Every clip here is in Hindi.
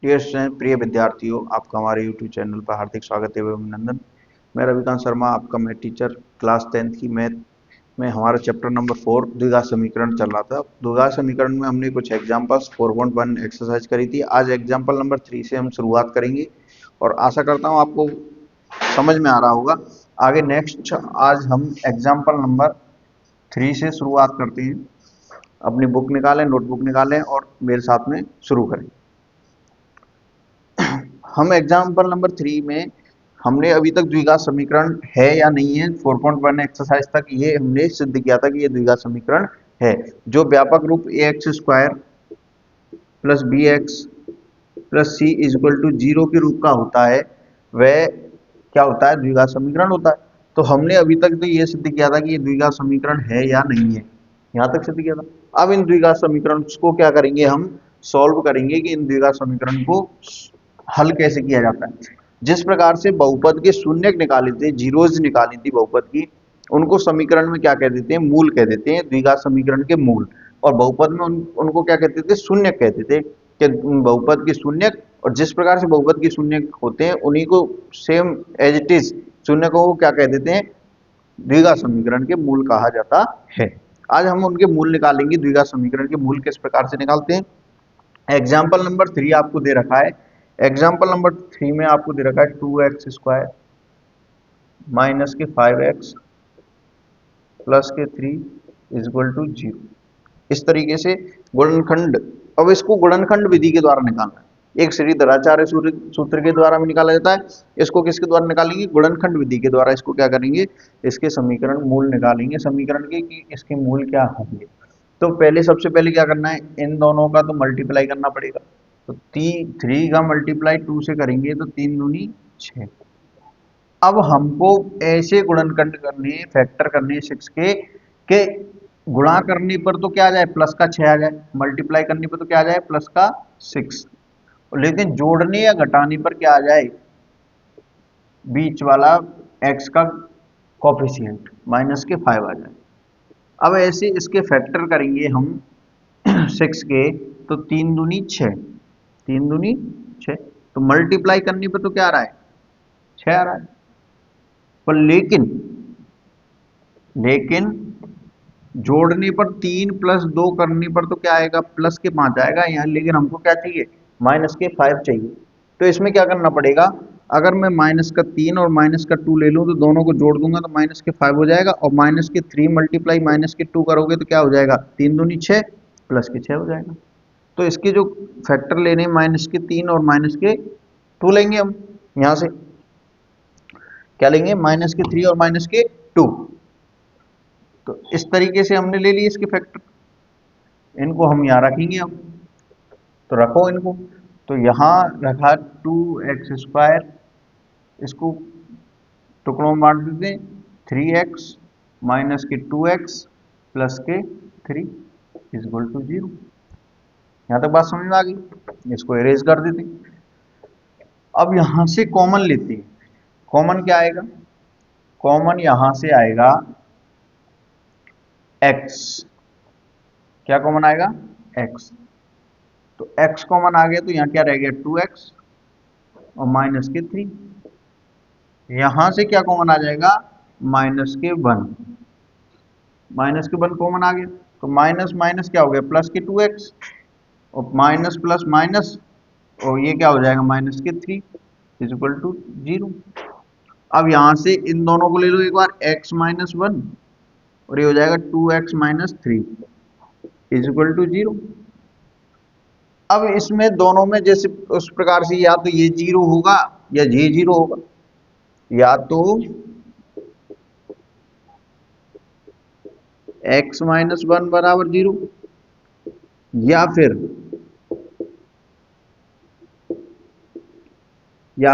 डियर स्टूडेंट, प्रिय विद्यार्थियों, आपका हमारे यूट्यूब चैनल पर हार्दिक स्वागत एवं अभिनंदन। मैं रविकांत शर्मा, आपका मैथ टीचर। क्लास 10th की मैथ में हमारा चैप्टर नंबर 4 द्विघात समीकरण चल रहा था। द्विघात समीकरण में हमने कुछ एग्जांपल्स 4.1 एक्सरसाइज करी थी। आज एग्जांपल नंबर 3 से हम शुरुआत करेंगे और आशा करता हूँ आपको समझ में आ रहा होगा। आगे नेक्स्ट आज हम एग्जाम्पल नंबर 3 से शुरुआत करते हैं। अपनी बुक निकालें, नोटबुक निकालें और मेरे साथ में शुरू करें। हम एग्जाम्पल नंबर 3 में हमने अभी तक द्विघात समीकरण है या नहीं है 4.1 एक्सरसाइज तक ये हमने सिद्ध किया था कि ये द्विघात समीकरण है। जो व्यापक रूप ax square plus b x plus c is equal to 0 के रूप का होता है वह क्या होता है? द्विघात समीकरण होता है। तो हमने अभी तक तो ये सिद्ध किया था कि ये द्विघात समीकरण है या नहीं है, यहां तक सिद्ध किया था। अब इन द्विघात समीकरण को क्या करेंगे, हम सॉल्व करेंगे कि इन द्विघात समीकरण को हल कैसे किया जाता है। जिस प्रकार से बहुपद के शून्य निकाले थे, जीरोज निकाली थी बहुपद की, उनको समीकरण में क्या कह देते हैं? मूल कह देते हैं, द्विघात समीकरण के मूल। और बहुपद में उनको क्या कहते थे? शून्य कहते थे कि बहुपद के शून्य। और जिस प्रकार से बहुपद के शून्य होते हैं उन्हीं को सेम एज इट इज शून्य को क्या कह देते हैं? द्विघात समीकरण के मूल कहा जाता है। आज हम उनके मूल निकालेंगे। द्विघात समीकरण के मूल किस प्रकार से निकालते हैं। एग्जाम्पल नंबर 3 आपको दे रखा है। एग्जाम्पल नंबर 3 में आपको दे रखा है 2x स्क्वायर माइनस के 5x प्लस के 3 इजक्वल टू 0। इस तरीके से गुणनखंड, अब इसको गुणनखंड विधि के द्वारा निकालना है। एक श्रीधराचार्य सूत्र के द्वारा भी निकाला जाता है। इसको किसके द्वारा निकालेंगे? गुणनखंड विधि के द्वारा। इसको क्या करेंगे? इसके समीकरण मूल निकालेंगे समीकरण के कि इसके मूल क्या होंगे। तो पहले सबसे पहले क्या करना है, इन दोनों का तो मल्टीप्लाई करना पड़ेगा। तो 3 का मल्टीप्लाई 2 से करेंगे तो 3 दूनी 6। अब हमको ऐसे गुणनखंड करने, फैक्टर करने 6 के गुणा करने पर तो क्या आ जाए? प्लस का 6 आ जाए। मल्टीप्लाई करने पर तो क्या आ जाए? प्लस का 6। लेकिन जोड़ने या घटाने पर क्या आ जाए? बीच वाला x का कोफिशिएंट माइनस के 5 आ जाए। अब ऐसे इसके फैक्टर करेंगे हम 6 के, तो 3 दूनी 6, 3 दूनी 6। तो मल्टीप्लाई करने पर तो क्या आ रहा है? 6 आ रहा है। पर लेकिन जोड़ने पर 3 प्लस 2 करने पर तो क्या आएगा? प्लस के 5 आएगा यहाँ। लेकिन हमको क्या चाहिए? माइनस के 5 चाहिए। तो इसमें क्या करना पड़ेगा? अगर मैं माइनस का 3 और माइनस का 2 ले लूँ तो दोनों को जोड़ दूंगा तो माइनस के 5 हो जाएगा। और माइनस के 3 मल्टीप्लाई माइनस के 2 करोगे तो क्या हो जाएगा? 3 दूनी 6 प्लस के 6 हो जाएगा। तो इसके जो फैक्टर लेने, माइनस के 3 और माइनस के 2 लेंगे हम। यहाँ से क्या लेंगे? माइनस के 3 और माइनस के 2। तो इस तरीके से हमने ले लिए इसके फैक्टर। इनको हम यहाँ रखेंगे। अब तो रखो इनको। तो यहाँ रखा 2x स्क्वायर, इसको टुकड़ों में बांट देते हैं। 3x माइनस के 2x प्लस के 3 इजक्वल टू 0। यहाँ तक बात समझ में आ गई। इसको इरेज कर देते हैं। अब यहाँ से कॉमन लेते हैं। कॉमन क्या आएगा? कॉमन यहाँ से आएगा x। क्या कॉमन आएगा? x। तो x कॉमन आ गया तो यहाँ क्या रह गया? 2x और माइनस के 3। यहां से क्या कॉमन आ जाएगा? माइनस के 1। माइनस के 1 कॉमन आ गया तो माइनस माइनस क्या हो गया? प्लस के 2x और माइनस प्लस माइनस, और ये क्या हो जाएगा? माइनस के 3 इजक्वल टू 0। अब यहां से इन दोनों को ले लो एक बार, x माइनस 1 और ये हो जाएगा 2x माइनस 3 इजक्वल टू 0। अब इसमें दोनों में जैसे उस प्रकार से या तो ये 0 होगा या ये 0 होगा। या तो x माइनस 1 बराबर 0 या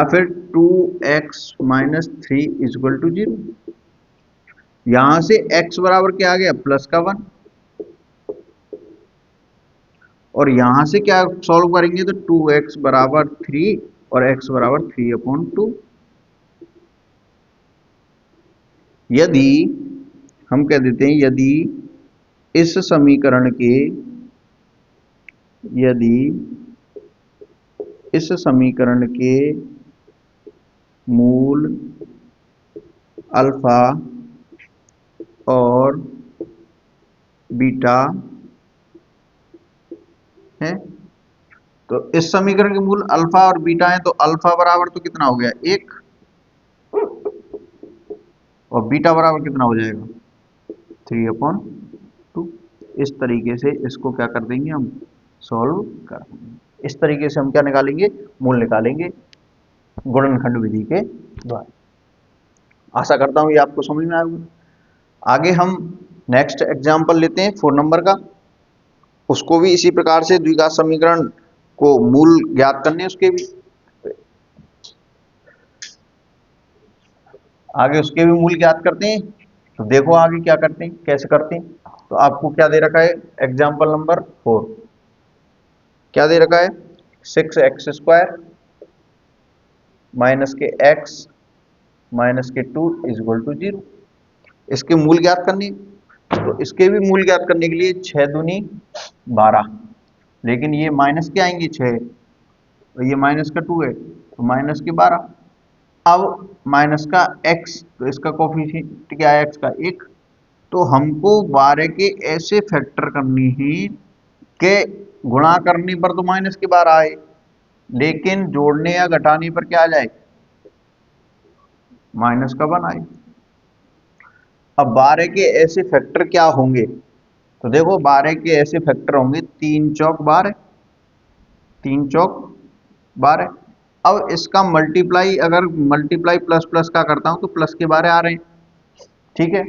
फिर 2x माइनस 3 इजक्वल टू 0। यहां से x बराबर क्या आ गया? प्लस का 1। और यहां से क्या सॉल्व करेंगे तो 2x बराबर 3 और x बराबर 3/2। यदि हम कह देते हैं यदि इस समीकरण के, यदि इस समीकरण के मूल अल्फा और बीटा है। तो इस समीकरण के मूल अल्फा और बीटा है, तो अल्फा बराबर तो कितना हो गया 1 और बीटा बराबर कितना हो जाएगा 3/2। इस तरीके से इसको क्या कर देंगे हम, सॉल्व कर देंगे। इस तरीके से हम क्या निकालेंगे, मूल निकालेंगे गुणनखंड विधि के द्वारा। आशा करता हूं ये आपको समझ में आएगा। आगे हम नेक्स्ट एग्जांपल लेते हैं 4 नंबर का। उसको भी इसी प्रकार से द्विघात समीकरण को मूल ज्ञात करने, उसके भी आगे उसके भी मूल ज्ञात करते हैं। तो देखो आगे क्या करते हैं, कैसे करते हैं। तो आपको क्या दे रखा है, एग्जाम्पल नंबर 4 क्या दे रखा है, 6x² माइनस के x माइनस के 2 = 0। इसके मूल ज्ञात करने, तो इसके भी मूल ज्ञात करने के लिए 6 दूनी 12, लेकिन ये माइनस के आएंगे 6 और ये माइनस का 2 है तो माइनस के 12। अब माइनस का x, तो इसका कोफिशिएंट क्या है x का 1। तो हमको 12 के ऐसे फैक्टर करने हैं कि गुणा करने पर तो माइनस के 12 आए, लेकिन जोड़ने या घटाने पर क्या आ जाए, माइनस का 1 आए। अब 12 के ऐसे फैक्टर क्या होंगे, तो देखो 12 के ऐसे फैक्टर होंगे 3 चौक 12, 3 चौक 12। अब इसका मल्टीप्लाई, अगर मल्टीप्लाई प्लस प्लस का करता हूं तो प्लस के 12 आ रहे हैं, ठीक है।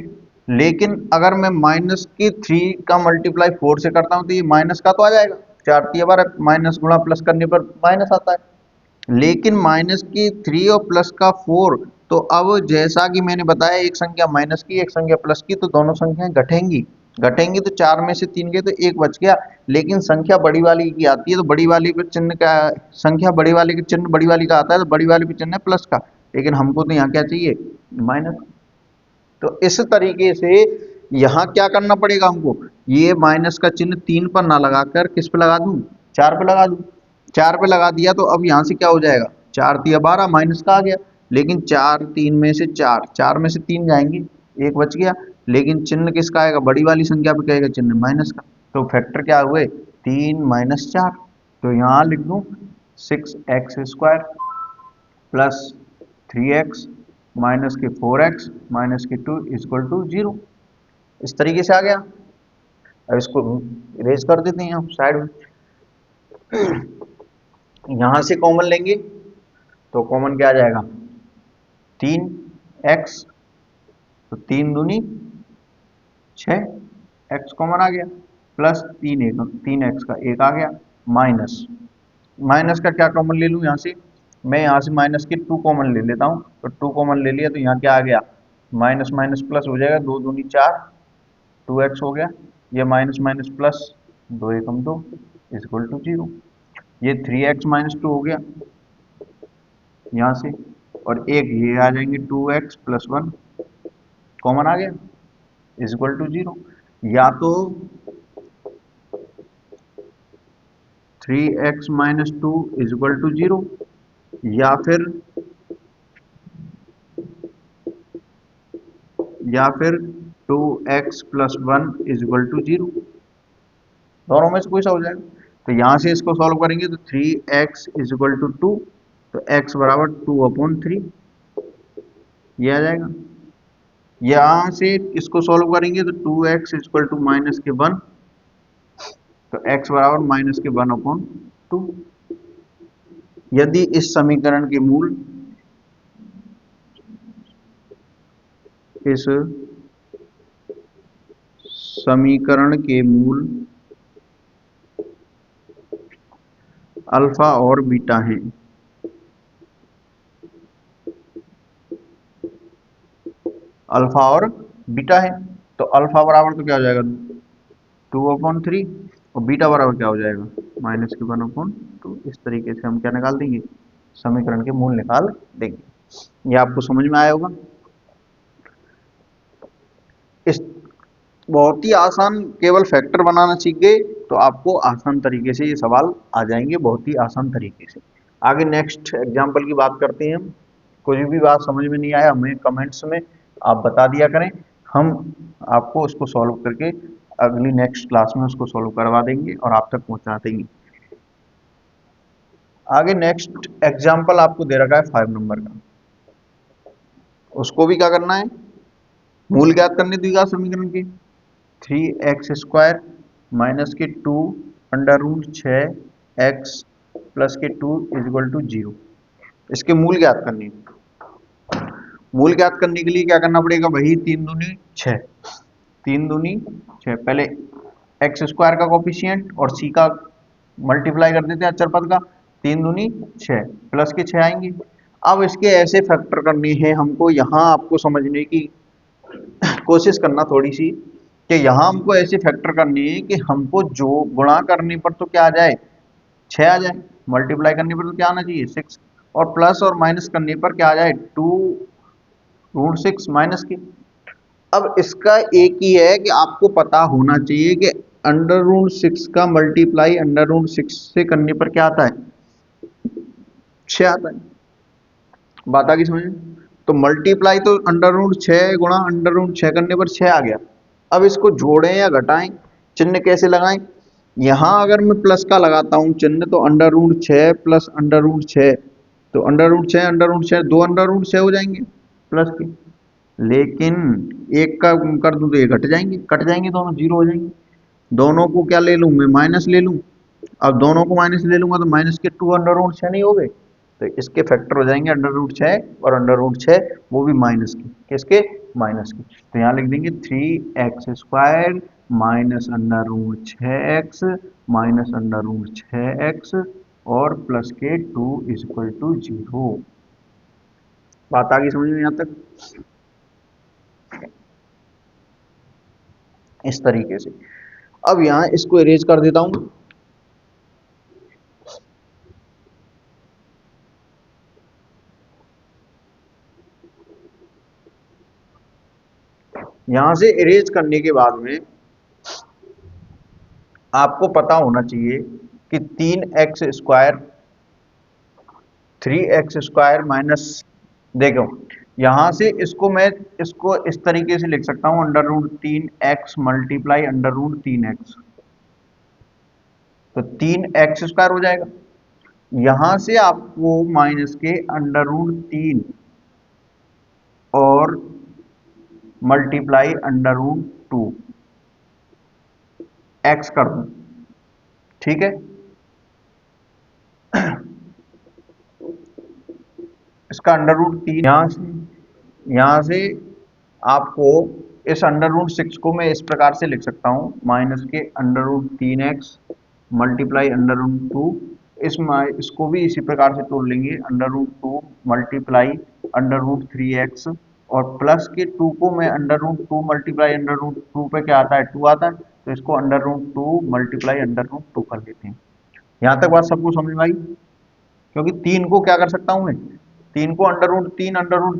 लेकिन अगर मैं माइनस की 3 का मल्टीप्लाई 4 से करता हूं तो ये माइनस का तो आ जाएगा, 4 3 12, माइनस गुणा प्लस करने पर माइनस आता है। लेकिन माइनस की 3 और प्लस का 4, तो अब जैसा कि मैंने बताया एक संख्या माइनस की एक संख्या प्लस की, तो दोनों संख्याएं घटेंगी। घटेंगी तो 4 में से 3 गए तो 1 बच गया। लेकिन संख्या बड़ी वाली की आती है तो बड़ी वाली पे चिन्ह का, संख्या बड़ी वाली के चिन्ह बड़ी वाली का आता है तो बड़ी वाली पे चिन्ह है प्लस का, लेकिन हमको तो यहाँ क्या चाहिए, माइनस। तो इस तरीके से यहां क्या करना पड़ेगा हमको, ये माइनस का चिन्ह 3 पर ना लगाकर किस पे लगा दूं, 4 पे लगा दूं। 4 पे लगा दिया तो अब यहां से क्या हो जाएगा, 4 3 12 माइनस का आ गया। लेकिन 4 3 में से 4, 4 में से 3 जाएंगे, 1 बच गया। लेकिन चिन्ह किसका आएगा, बड़ी वाली संख्या पे कहेगा चिन्ह माइनस का। तो फैक्टर क्या हुए, 3 - 4। तो यहां लिख दूं 6x² प्लस 3x माइनस के 4x माइनस के 2 = 0। इस तरीके से आ गया। अब इसको इरेज कर देते हैं हम साइड में। यहां से कॉमन लेंगे तो कॉमन क्या आ जाएगा, 3x, तो 3 दूनी 6, x कॉमन आ गया, प्लस 3x का 1 आ गया, माइनस, माइनस का क्या कॉमन ले लूं यहां से, मैं यहां से माइनस के 2 कॉमन ले लेता हूं। तो 2 कॉमन ले लिया तो यहाँ क्या आ गया, माइनस माइनस प्लस हो जाएगा, 2 दूनी 4, 2x हो गया। ये माइनस माइनस प्लस, 2 एकम 2 = 0। ये 3x - 2 हो गया यहाँ से, और एक ये आ जाएंगे 2x + 1 कॉमन आ गया = 0। या तो 3x - 2 = 0, या फिर 2x + 1 = 0, दोनों में से कोई सा हो जाएगा। तो यहां से इसको सॉल्व करेंगे तो 3x = 2, तो x बराबर 2/3 ये आ जाएगा। यहां से इसको सॉल्व करेंगे तो 2x = -1, तो x बराबर -1/2। यदि इस समीकरण के मूल, इस समीकरण के मूल अल्फा और बीटा हैं, अल्फा और बीटा है, तो अल्फा बराबर तो क्या हो जाएगा 2/3 और बीटा बराबर क्या हो जाएगा -1/2। इस तरीके से हम क्या निकाल देंगे, समीकरण के मूल निकाल देंगे। ये आपको समझ में आया होगा। इस बहुत ही आसान, केवल फैक्टर बनाना सीख गए तो आपको आसान तरीके से ये सवाल आ जाएंगे, बहुत ही आसान तरीके से। आगे नेक्स्ट एग्जाम्पल की बात करते हैं हम। कुछ भी बात समझ में नहीं आया हमें कमेंट्स में आप बता दिया करें, हम आपको उसको सॉल्व करके अगली नेक्स्ट क्लास में उसको सॉल्व करवा देंगे और आप तक पहुंचा देंगे। आगे नेक्स्ट एग्जाम्पल आपको दे रखा है 5 नंबर का, उसको भी क्या करना है, मूल ज्ञात करने द्विघात समीकरण के। 3x² माइनस के 2 अंडर रूट 6x प्लस के 2 इज इक्वल टू 0, इसके मूल ज्ञात करने। मूल ज्ञात करने के लिए क्या करना पड़ेगा, वही 3 दूनी 6, 3 दूनी 6, पहले x² का कोफिशिएंट और c का मल्टीप्लाई कर देते हैं अचर पद का, 3 दूनी 6 प्लस के 6 आएंगे। अब इसके ऐसे फैक्टर करने हैं हमको, यहाँ आपको समझने की कोशिश करना थोड़ी सी कि यहाँ हमको ऐसे फैक्टर करने हैं कि हमको जो गुणा करने पर तो क्या आ जाए 6 आ जाए, मल्टीप्लाई करने पर तो क्या आना चाहिए 6, और प्लस और माइनस करने पर क्या आ जाए 2 रूट 6 माइनस के। अब इसका एक ही है कि आपको पता होना चाहिए कि अंडर रूट 6 का मल्टीप्लाई अंडर रूट 6 से करने पर क्या आता है 6 आता है। बात आ गई समझ में? तो मल्टीप्लाई तो अंडर रूट 6 गुणा अंडर रूट 6 करने पर 6 आ गया। अब इसको जोड़ें या घटाएं, चिन्ह कैसे लगाएं, यहां अगर मैं प्लस का लगाता हूं चिन्ह तो under root 6 plus under root 6, तो अंडर रूट 6 अंडर रूट 6 दो अंडर रूट 6 हो जाएंगे प्लस के, लेकिन एक का कर दूं तो ये घट जाएंगे, कट जाएंगे दोनों, जीरो हो जाएंगे। दोनों को क्या ले लूं मैं, माइनस ले लूं। अब दोनों को माइनस ले लूंगा तो माइनस के 2 अंडर रूट 6 नहीं हो गए, तो इसके फैक्टर हो जाएंगे अंडर रूट 6 और अंडर रूट 6 वो भी माइनस के, किसके माइनस के। तो यहाँ लिख देंगे 3x² minus under root 6x minus under root 6x और प्लस के 2 इज इक्वल टू 0। बात आ गई समझ में यहाँ तक? इस तरीके से। अब यहाँ इसको इरेज कर देता हूं, यहां से इरेज करने के बाद में आपको पता होना चाहिए कि 3x² 3x² माइनस, देखो यहां से इसको मैं इसको इस तरीके से लिख सकता हूं under root 3x multiply under root 3x, तो 3x² हो जाएगा। यहां से आपको माइनस के अंडर रूट 3 और मल्टीप्लाई अंडर रूट 2 x कर दूं, ठीक है। इसका अंडर रूट 3 यहां से आपको इस अंडर रूट 6 को मैं इस प्रकार से लिख सकता हूं, माइनस के under root 3x multiply under root 2, इसको भी इसी प्रकार से तोड़ लेंगे, under root 2 multiply under root 3x और प्लस के 2 को मैं under root 2 multiply under root 2 पे क्या आता है 2 आता है, तो इसको under root 2 multiply under root 2 कर लेते हैं। यहां तक बात सबको समझ में आई? क्योंकि 3 को क्या कर सकता हूं मैं, 3 को अंडर रूट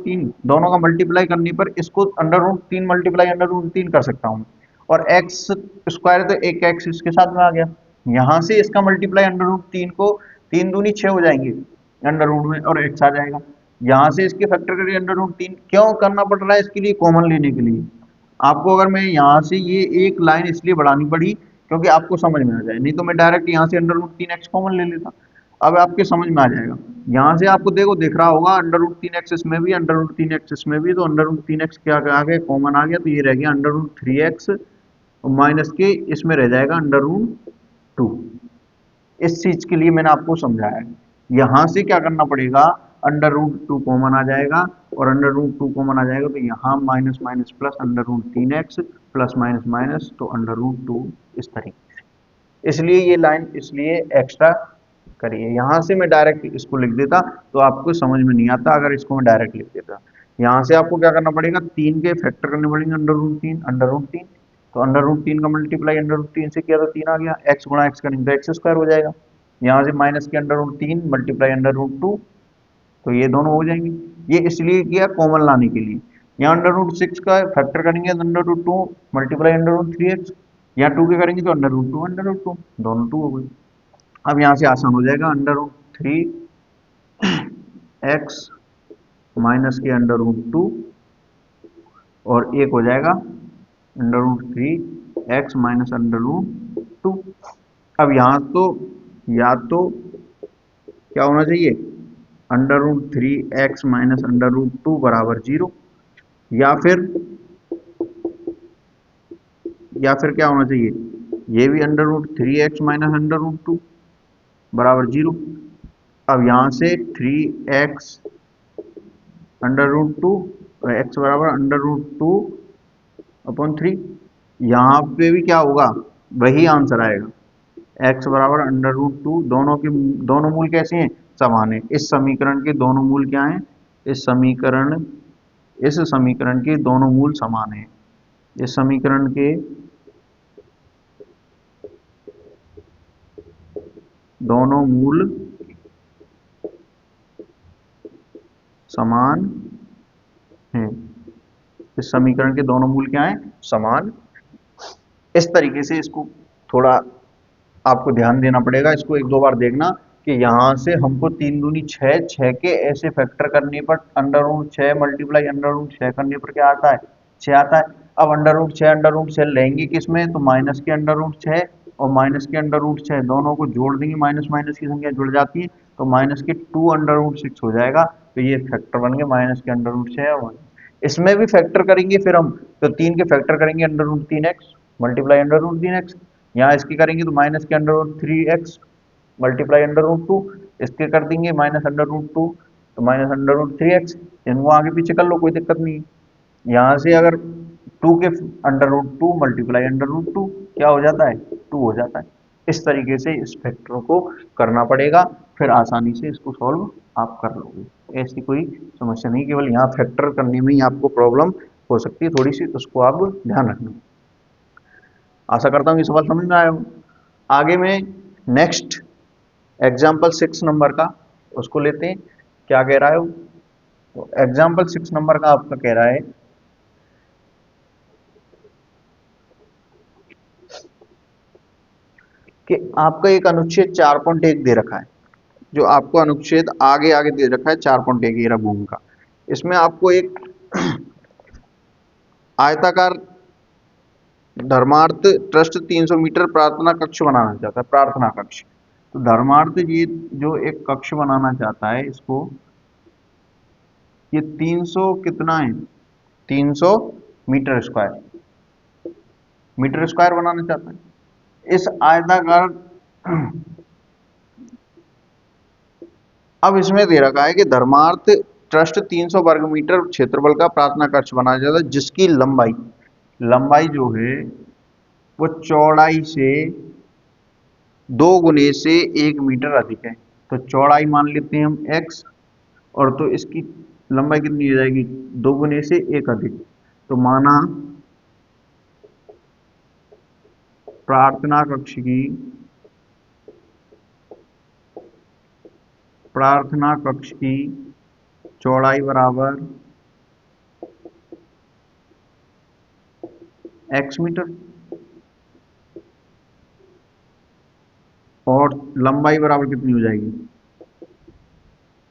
3 दोनों का मल्टीप्लाई करने पर इसको under root 3 multiply under root 3 कर सकता हूं, और x² तो एक x इसके साथ में आ गया, यहां से इसका मल्टीप्लाई अंडर रूट 3 को 3 दूनी 6 हो जाएंगे अंडर रूट में और x आ जाएगा। यहां से इसके फैक्टर करिए अंडर रूट 3, क्यों करना पड़ रहा है, इसके लिए कॉमन लेने के लिए। आपको अगर मैं यहां से ये एक लाइन इसलिए बढ़ानी पड़ी क्योंकि आपको समझ में आ जाए, नहीं तो मैं डायरेक्ट यहां से अंडर रूट 3x कॉमन ले लेता। अब आपके समझ में आ जाएगा, यहां से आपको देखो दिख रहा होगा अंडर रूट 3x इसमें भी, अंडर रूट 3x इसमें भी, तो अंडर रूट 3x क्या आ गया कॉमन आ गया, तो ये रह गया अंडर रूट 3x माइनस के इसमें रह जाएगा अंडर रूट 2। इस चीज के लिए मैंने आपको समझाया है। यहां से क्या करना पड़ेगा, अंडर रूट 2 कॉमन आ जाएगा और अंडर रूट 2 कॉमन आ जाएगा तो यहाँ minus minus plus under root 3x plus minus minus तो अंडर रूट 2, इस तरीके से। इसलिए ये लाइन इसलिए एक्स्ट्रा करिए, यहां से मैं डायरेक्ट इसको लिख देता तो आपको समझ में नहीं आता, अगर इसको मैं डायरेक्ट लिख देता। यहां से आपको क्या करना पड़ेगा, 3 के फैक्टर करने पड़ेंगे अंडर रूट 3, तो अंडर रूट 3 का मल्टीप्लाई अंडर रूट 3 से किया तो 3 आ गया, x गुणा x करेंगे तो x² हो जाएगा। यहाँ से माइनस के under root 3 multiply under root 2, तो ये दोनों हो जाएंगे, ये इसलिए किया कॉमन लाने के लिए। यहाँ अंडर रूट 6 का फैक्टर करेंगे तो under root 2 multiply under root 3x, यहाँ 2 के करेंगे तो अंडर रूट 2 दोनों 2 हो गए। अब यहाँ से आसान हो जाएगा, अंडर रूट 3 एक्स माइनस के अंडर रूट 2 और एक हो जाएगा under root 3 x minus under root 2। अब यहाँ तो या तो क्या होना चाहिए, under root 3 x minus under root 2 बराबर 0, या फिर क्या होना चाहिए, ये भी under root 3 x minus under root 2 बराबर 0। अब यहाँ से 3 एक्स अंडर रूट 2 और एक्स बराबर अंडर रूट 2 अपॉन 3, यहाँ पे भी क्या होगा, वही आंसर आएगा, एक्स बराबर अंडर रूट 2। दोनों मूल कैसे हैं, समान है। इस समीकरण के दोनों मूल क्या हैं, इस समीकरण के दोनों मूल समान हैं। इस समीकरण के दोनों मूल समान हैं। इस समीकरण के दोनों मूल क्या हैं, समान। इस तरीके से इसको थोड़ा आपको ध्यान देना पड़ेगा, इसको एक दो बार देखना कि यहां से हमको 3 दूनी 6, 6 के ऐसे फैक्टर करने पर under root 6 multiply under root 6 करने पर क्या आता है, 6 आता है। अब अंडर रूट 6 लेंगे किसमें, तो माइनस के अंडर रूट 6 और माइनस के अंडर रूट 6 दोनों को जोड़ देंगे, माइनस माइनस की संख्या जुड़ जाती है, तो माइनस के 2 अंडर रूट 6 हो जाएगा। तो ये फैक्टर बन गए माइनस के अंडर रूट 6 और इसमें भी फैक्टर करेंगे फिर हम, तो 3 के फैक्टर करेंगे under root 3 x multiply under root 3 x, यहाँ इसकी करेंगे तो माइनस के under root 3 x multiply under root 2, इसके कर देंगे माइनस अंडर रूट 2 तो माइनस अंडर रूट 3 एक्स, इनको आगे पीछे कर लो कोई दिक्कत नहीं है। यहाँ से अगर 2 के under root 2 multiply under root 2 क्या हो जाता है, 2 हो जाता है। इस तरीके से इस फैक्टर को करना पड़ेगा, फिर आसानी से इसको सॉल्व आप कर लोगे, ऐसी कोई समस्या नहीं। केवल यहाँ फैक्टर करने में ही आपको प्रॉब्लम हो सकती है थोड़ी सी, तो उसको आप ध्यान रखना। आशा करता हूँ ये सवाल समझ में आया हो। आगे में नेक्स्ट एग्जाम्पल 6 नंबर का उसको लेते हैं, क्या कह रहा है वो। तो एग्जाम्पल 6 नंबर का आपका कह रहा है कि आपका एक अनुच्छेद 4.1 दे रखा है, जो आपको अनुच्छेद आगे आगे दे रखा है 4.1 ये रहा भूमि का। इसमें आपको एक आयताकार धर्मार्थ ट्रस्ट 300 मीटर प्रार्थना कक्ष बनाना चाहता है, प्रार्थना कक्ष। तो धर्मार्थ ये जो एक कक्ष बनाना चाहता है, इसको ये 300 कितना है, 300 मीटर स्क्वायर बनाना चाहता है इस आयताकार। अब इसमें दे रखा है कि धर्मार्थ ट्रस्ट 300 वर्ग मीटर क्षेत्रफल का प्रार्थना कक्ष बनाया जाता है, जिसकी लंबाई जो है वो चौड़ाई से 2 गुने से 1 मीटर अधिक है। तो चौड़ाई मान लेते हैं हम x, और तो इसकी लंबाई कितनी हो जाएगी, 2 गुने से 1 अधिक। तो माना प्रार्थना कक्ष की चौड़ाई बराबर x मीटर और लंबाई बराबर कितनी हो जाएगी,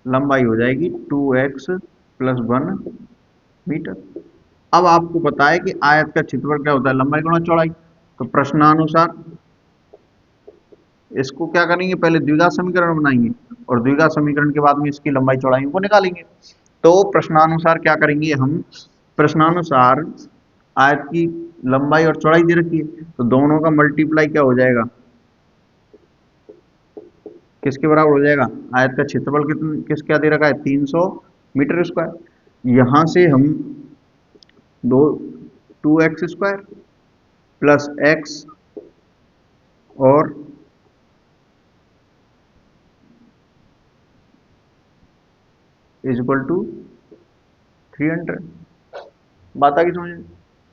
लंबाई हो जाएगी 2x + 1 मीटर। अब आपको पता है कि आयत का क्षेत्रफल क्या होता है, लंबाई गुणा चौड़ाई। तो प्रश्नानुसार इसको क्या करेंगे, पहले द्विघात समीकरण बनाएंगे और द्विघात समीकरण के बाद में इसकी लंबाई चौड़ाई को निकालेंगे। तो प्रश्नानुसार क्या करेंगे हम, प्रश्नानुसार आयत की लंबाई और चौड़ाई दे रखी है, तो दोनों का मल्टीप्लाई क्या हो जाएगा, किसके बराबर हो जाएगा, आयत का क्षेत्रफल क्या दे रखा है, 300 मीटर स्क्वायर। यहां से हम 2x स्क्वायर प्लस x और इक्वल टू 300 बात आ गई समझ।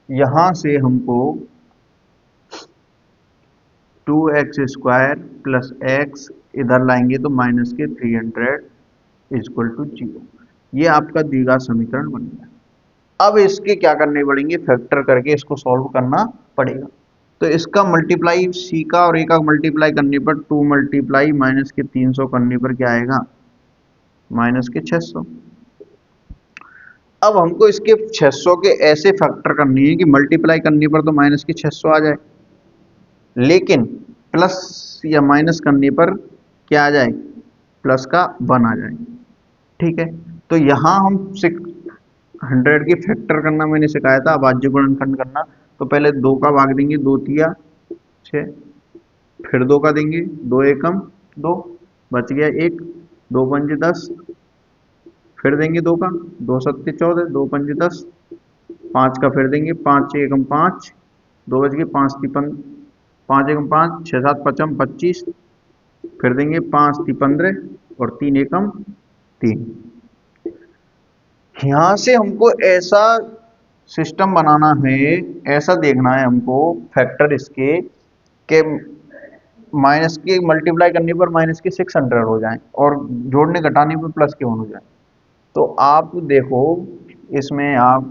यहां से हमको 2x स्क्वायर प्लस x इधर लाएंगे तो माइनस के 300 इक्वल टू 0। ये आपका द्विघात समीकरण बन गया। अब इसके क्या करने पड़ेंगे, फैक्टर करके इसको सॉल्व करना पड़ेगा। तो इसका मल्टीप्लाई सी का और ए का मल्टीप्लाई करने पर 2 मल्टीप्लाई माइनस के 300 करने पर क्या आएगा, माइनस के 600। अब हमको इसके 600 के ऐसे फैक्टर करनी है कि मल्टीप्लाई करने पर तो माइनस के 600 आ जाए, लेकिन प्लस या माइनस करने पर क्या आ जाए, प्लस का 1 आ जाए। ठीक है, तो यहां हम 600 की फैक्टर करना मैंने सिखाया था, अभाज्य गुणनखंड करना। तो पहले 2 का भाग देंगे, 2 तिया 6, फिर 2 का देंगे, 2 एकम 2, बच गया 1, 2 पंजे 10, फिर देंगे 2 का, 2 सत्ते 14, 2 पंजे 10, 5 का फिर देंगे, 5 एकम 5, 2 बच गए, 5 तिपन 5 एकम 5, 6 7 पचम 25, फिर देंगे 5 ती 15 और 3 एकम 3। यहां से हमको ऐसा सिस्टम बनाना है, ऐसा देखना है हमको फैक्टर इसके के माइनस के मल्टीप्लाई करने पर माइनस के 600 हो जाए और जोड़ने घटाने पर प्लस के 1 हो जाए। तो आप देखो, इसमें आप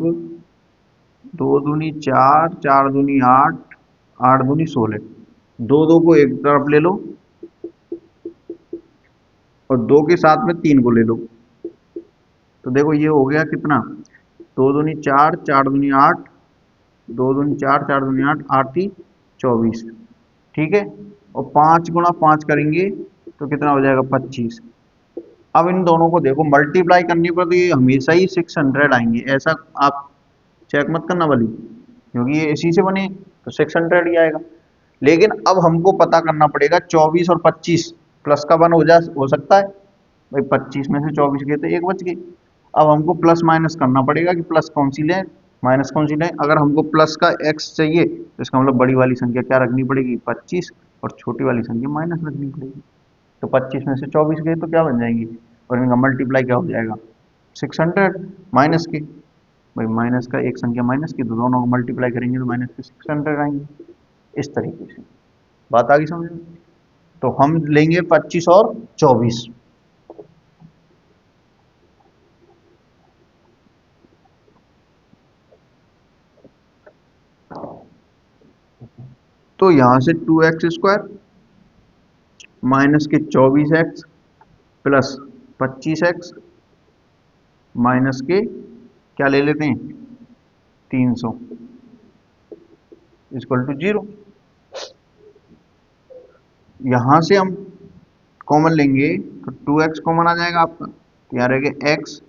2 दूनी 4, 4 दूनी 8, 8 दूनी 16, 2 2 को एक तरफ ले लो और 2 के साथ में 3 को ले लो। तो देखो ये हो गया कितना, 2 दूनी 4, 4 दूनी 8, 2 दूनी 4, 4 दूनी 8, 8 ती 24। ठीक है, और 5 गुणा 5 करेंगे तो कितना हो जाएगा, 25। अब इन दोनों को देखो मल्टीप्लाई करने पर तो ये हमेशा ही 600 आएंगे, ऐसा आप चेक मत करना वाली, क्योंकि ये इसी से बने तो 600 ही आएगा। लेकिन अब हमको पता करना पड़ेगा 24 और 25 प्लस का 1 हो सकता है भाई, 25 में से 24 गए तो 1 बच गई। अब हमको प्लस माइनस करना पड़ेगा कि प्लस कौन सी लें माइनस कौन सी लें। अगर हमको प्लस का x चाहिए तो इसका मतलब बड़ी वाली संख्या क्या रखनी पड़ेगी, 25, और छोटी वाली संख्या माइनस रखनी पड़ेगी। तो 25 में से 24 गए तो क्या बन जाएंगी, और इनका मल्टीप्लाई क्या हो जाएगा, 600 माइनस के, भाई माइनस का एक संख्या माइनस की, तो दोनों को मल्टीप्लाई करेंगे तो माइनस के 600 आएंगे। इस तरीके से बात आ गई समझ में। तो हम लेंगे 25 और 24। तो यहां से 2x² माइनस के 24x प्लस 25x माइनस के क्या ले लेते हैं, 300 इक्वल टू 0। यहां से हम कॉमन लेंगे तो 2x कॉमन आ जाएगा आपका, तो यहाँ रहेगा x,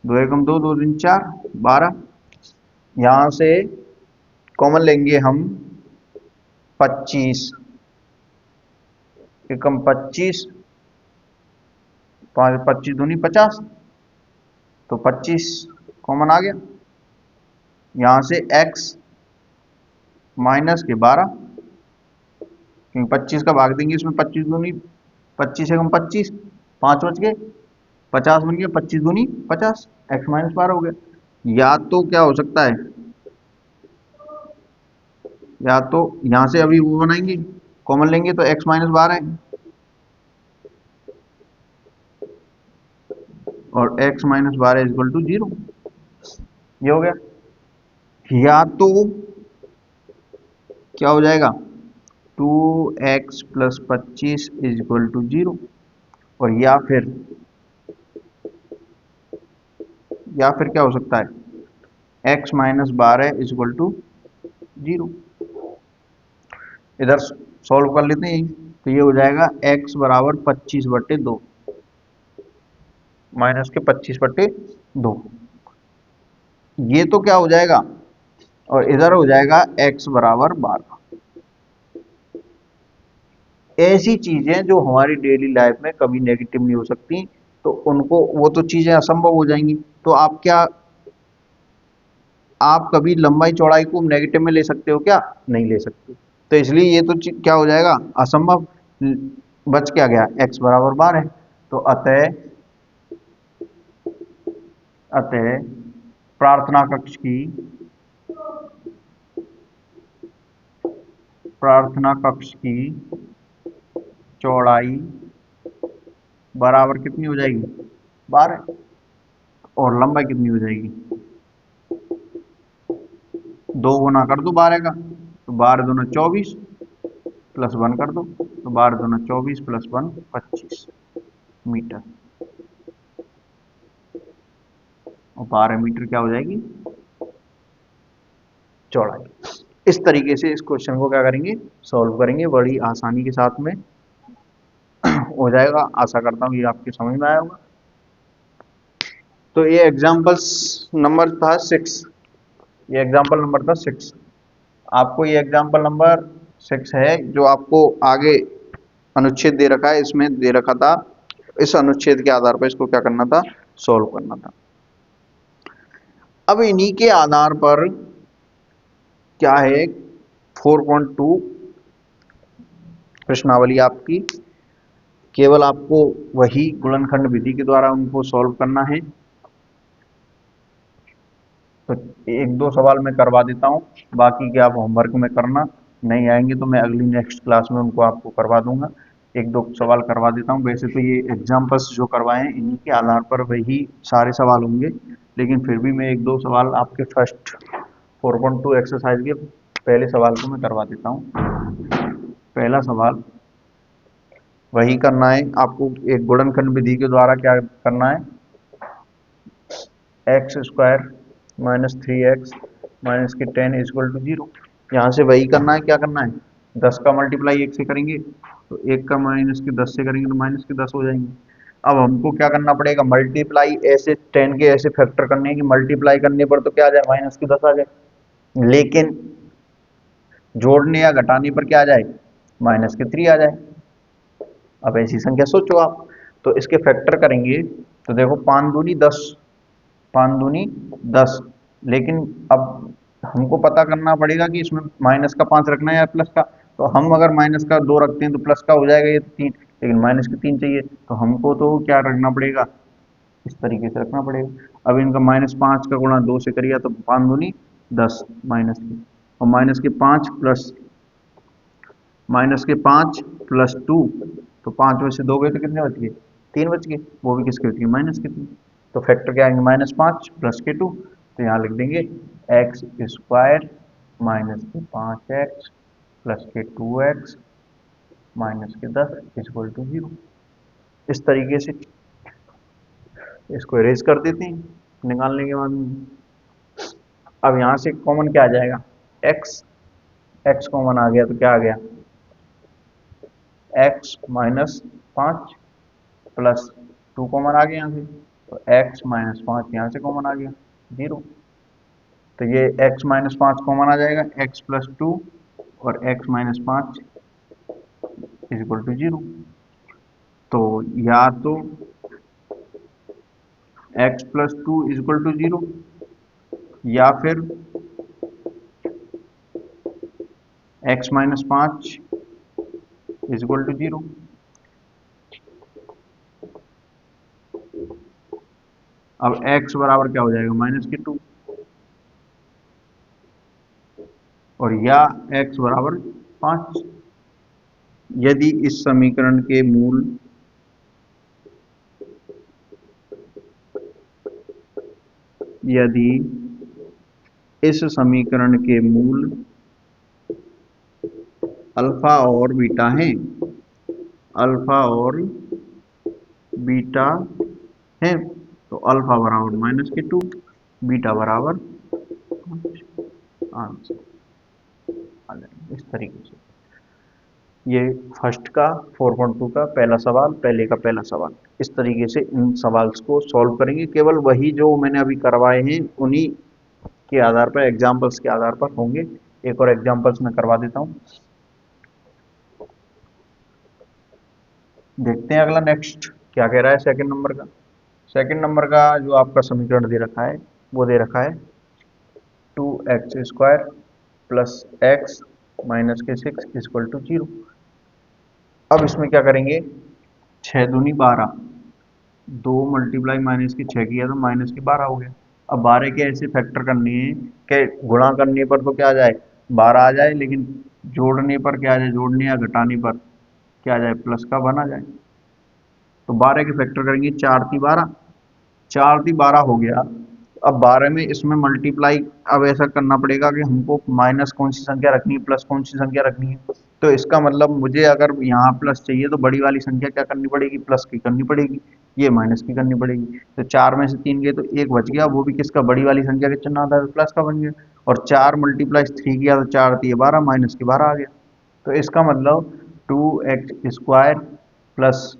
2 एकम 2, 2 दूनी 4, 12। यहां से कॉमन लेंगे हम 25, एकम 25, 5 25 दूनी 50, तो 25 कॉमन आ गया। यहां से x माइनस के 12, क्योंकि 25 का भाग देंगे इसमें, 25 दूनी 25 एकम 25, 5 बच गए, 50 बन गया, 25 दूनी 50, x माइनस 12 हो गया। या तो क्या हो सकता है, या तो यहां से अभी वो बनाएंगे, कॉमन लेंगे तो x माइनस 12 है और x माइनस 12 इक्वल टू 0, ये हो गया। या तो क्या हो जाएगा, 2x plus 25 is equal to 0, और या फिर क्या हो सकता है, x minus 12 is equal to 0। इधर सॉल्व कर लेते हैं, तो ये हो जाएगा x बराबर 25/2 माइनस के 25/2, ये तो क्या हो जाएगा, और इधर हो जाएगा x बराबर 12। ऐसी चीजें जो हमारी डेली लाइफ में कभी नेगेटिव नहीं हो सकती, तो उनको वो तो चीजें असंभव हो जाएंगी। तो आप कभी लंबाई चौड़ाई को नेगेटिव में ले सकते हो क्या, नहीं ले सकते। तो इसलिए ये तो क्या हो जाएगा, असंभव। बच क्या गया, x बराबर 12। तो अतः अतः प्रार्थना कक्ष की चौड़ाई बराबर कितनी हो जाएगी, 12, और लंबाई कितनी हो जाएगी, 2 गुना कर दो 12 का, तो 12 दूना 24 प्लस 1 कर दो, तो 12 दूना 24 प्लस 1 25 मीटर। और 12 मीटर क्या हो जाएगी चौड़ाई। इस तरीके से इस क्वेश्चन को क्या करेंगे सॉल्व करेंगे, बड़ी आसानी के साथ में हो जाएगा। आशा करता हूँ ये आपके समझ में आया होगा। तो ये एग्जाम्पल्स नंबर था 6, ये एग्जाम्पल नंबर था 6। आपको ये एग्जाम्पल नंबर 6 है जो आपको आगे अनुच्छेद दे रखा है, इसमें दे रखा था, इस अनुच्छेद के आधार पर इसको क्या करना था सॉल्व करना था। अब इन्हीं के आधार पर क्या है 4.2 प्रश्नावली आपकी, केवल आपको वही गुणनखंड विधि के द्वारा उनको सॉल्व करना है। तो एक दो सवाल मैं करवा देता हूँ, बाकी के आप होमवर्क में करना, नहीं आएंगे तो मैं अगली नेक्स्ट क्लास में उनको आपको करवा दूंगा। एक दो सवाल करवा देता हूँ। वैसे तो ये एग्जाम्पल्स जो करवाए हैं इन्हीं के आधार पर वही सारे सवाल होंगे, लेकिन फिर भी मैं एक दो सवाल आपके फर्स्ट 4.2 एक्सरसाइज के पहले सवाल को मैं करवा देता हूँ। पहला सवाल वही करना है आपको, एक गुणनखंड विधि के द्वारा क्या करना है, x square minus 3x minus के 10 इक्वल टू 0। यहाँ से वही करना है, क्या करना है 10 का मल्टीप्लाई 1 से करेंगे तो 1 का माइनस के 10 से करेंगे तो माइनस के 10 हो जाएंगे। अब हमको क्या करना पड़ेगा, मल्टीप्लाई ऐसे 10 के ऐसे फैक्टर करने हैं कि मल्टीप्लाई करने पर तो क्या आ जाए माइनस के 10 आ जाए, लेकिन जोड़ने या घटाने पर क्या आ जाए माइनस के 3 आ जाए। अब ऐसी संख्या सोचो आप, तो इसके फैक्टर करेंगे तो देखो 5 दूनी 10, 5 दूनी 10, लेकिन अब हमको पता करना पड़ेगा कि इसमें माइनस का 5 रखना है या प्लस का। तो हम अगर माइनस का 2 रखते हैं तो प्लस का हो जाएगा ये 3, लेकिन माइनस के 3 चाहिए, तो हमको तो क्या रखना पड़ेगा इस तरीके से रखना पड़ेगा। अब इनका -5 का गुणा 2 से करिए तो 5 दूनी 10 माइनस की, और माइनस के 5 प्लस -2, तो 5 में से 2 गए तो कितने बच गए 3 बच गए, वो भी किसके बच गए माइनस के 3। तो फैक्टर क्या आएंगे -5 प्लस के 2, तो यहाँ लिख देंगे एक्स स्क्वायर माइनस के 5x प्लस के 2x माइनस के 10 इक्वल टू 0। इस तरीके से इसको इरेज कर देते हैं निकालने के बाद में। अब यहाँ से कॉमन क्या आ जाएगा x कॉमन आ गया तो क्या आ गया x माइनस 5 प्लस 2 कॉमन आ गया यहाँ से, तो x माइनस 5 यहाँ से कॉमन आ गया 0। तो ये x माइनस 5 कॉमन आ जाएगा, x प्लस 2 और x minus 5 is equal to 0। तो या तो x plus 2 is equal to 0 या फिर x minus 5 is equal to 0। अब x बराबर क्या हो जाएगा माइनस के 2, और या x बराबर 5। यदि इस समीकरण के मूल यदि इस समीकरण के मूल अल्फा और बीटा हैं, अल्फा और बीटा हैं, तो अल्फा बराबर माइनस के 2, बीटा बराबर 5, आंसर आ जाएगा। इस तरीके से ये फर्स्ट का 4.2 का पहला सवाल, पहले का पहला सवाल, इस तरीके से इन सवाल्स को सॉल्व करेंगे। केवल वही जो मैंने अभी करवाए हैं उन्हीं के आधार पर, एग्जाम्पल्स के आधार पर होंगे। एक और एग्जाम्पल्स मैं करवा देता हूँ, देखते हैं अगला नेक्स्ट क्या कह रहा है। सेकंड नंबर का, सेकंड नंबर का जो आपका समीकरण दे रखा है वो दे रखा है 2x square plus x minus के 6 इक्वल टू 0। अब इसमें क्या करेंगे 6 दूनी 12, 2 मल्टीप्लाई माइनस के 6 किया तो माइनस के 12 हो गया। अब 12 के ऐसे फैक्टर करने हैं कि गुणा करने पर तो क्या आ जाए 12 आ जाए, लेकिन जोड़ने पर क्या आ जाए, जोड़ने या घटाने पर क्या आ जाए प्लस का 1 आ जाए। तो 12 के फैक्टर करेंगे 4 × 12, 4 × 12 हो गया। अब 12 में इसमें मल्टीप्लाई अब ऐसा करना पड़ेगा कि हमको माइनस कौन सी संख्या रखनी है प्लस कौन सी संख्या रखनी है, तो इसका मतलब मुझे अगर यहाँ प्लस चाहिए तो बड़ी वाली संख्या क्या करनी पड़ेगी, प्लस की करनी पड़ेगी, ये माइनस की करनी पड़ेगी। तो 4 में से 3 गए तो एक बच गया, वो भी किसका, बड़ी वाली संख्या के चिन्ह आता है प्लस का बन गया। और 4 मल्टीप्लाई 3 किया तो 4 दिए 12, माइनस की 12 आ गया। तो इसका मतलब 2x² प्लस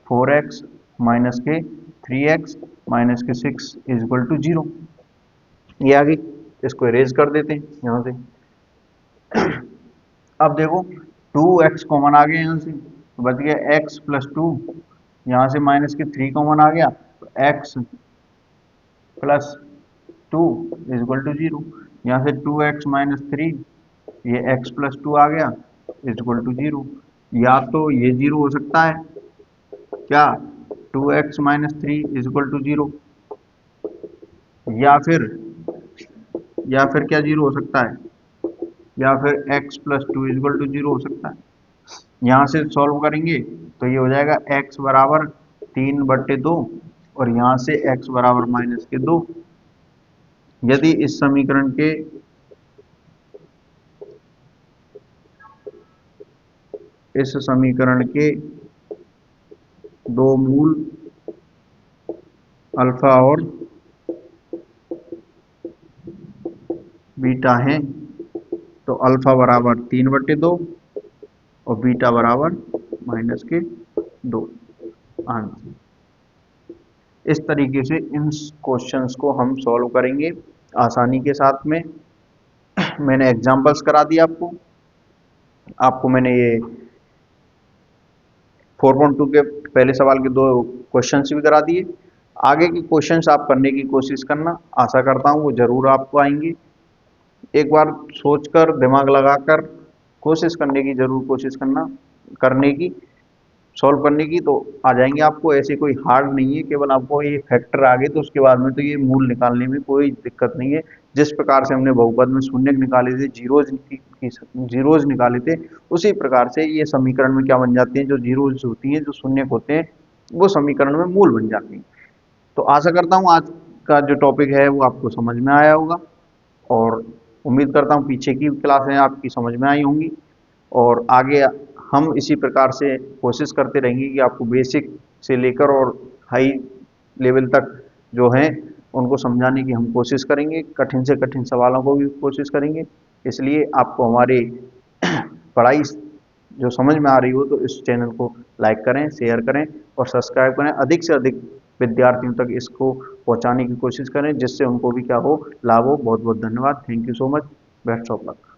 4x माइनस के 3x माइनस के 6 इज इक्वल टू 0, ये आ गई। इसको इरेज कर देते हैं यहाँ से। अब देखो 2x कॉमन आ गया यहाँ से, तो बच गया x प्लस 2, यहाँ से माइनस के 3 कॉमन आ गया तो x plus 2 is equal to 0। यहाँ से 2x माइनस 3, ये x प्लस 2 आ गया इज इक्वल टू 0। या तो ये 0 हो सकता है क्या, 2x minus 3 is equal to 0, या फिर क्या 0 हो सकता है, या फिर x plus 2 is equal to 0 हो सकता है। यहाँ से सॉल्व करेंगे तो ये हो जाएगा x बराबर 3/2 और यहाँ से x बराबर माइनस के 2। यदि इस समीकरण के दो मूल अल्फा और बीटा हैं तो अल्फा बराबर 3/2 और बीटा बराबर माइनस के 2 आंसर। इस तरीके से इन क्वेश्चंस को हम सॉल्व करेंगे आसानी के साथ में। मैंने एग्जांपल्स करा दिया आपको मैंने ये 4.2 के पहले सवाल के 2 क्वेश्चंस भी करा दिए। आगे के क्वेश्चंस आप करने की कोशिश करना, आशा करता हूँ वो जरूर आपको आएंगे। एक बार सोचकर दिमाग लगाकर कोशिश करने की जरूर कोशिश करने की सॉल्व करने की, तो आ जाएंगे आपको। ऐसे कोई हार्ड नहीं है, केवल आपको ये फैक्टर आ गए तो उसके बाद में तो ये मूल निकालने में कोई दिक्कत नहीं है। जिस प्रकार से हमने बहुपद में शून्य निकाले थे, जीरोज निकाले थे, उसी प्रकार से ये समीकरण में क्या बन जाते हैं, जो जीरोज होती हैं, जो शून्य होते हैं, वो समीकरण में मूल बन जाते हैं। तो आशा करता हूँ आज का जो टॉपिक है वो आपको समझ में आया होगा, और उम्मीद करता हूँ पीछे की क्लासें आपकी समझ में आई होंगी। और आगे हम इसी प्रकार से कोशिश करते रहेंगे कि आपको बेसिक से लेकर और हाई लेवल तक जो हैं उनको समझाने की हम कोशिश करेंगे। कठिन से कठिन सवालों को भी कोशिश करेंगे। इसलिए आपको हमारी पढ़ाई जो समझ में आ रही हो तो इस चैनल को लाइक करें, शेयर करें और सब्सक्राइब करें। अधिक से अधिक विद्यार्थियों तक इसको पहुंचाने की कोशिश करें, जिससे उनको भी क्या हो, लाभ हो। बहुत बहुत धन्यवाद। Thank you so much. Best of luck.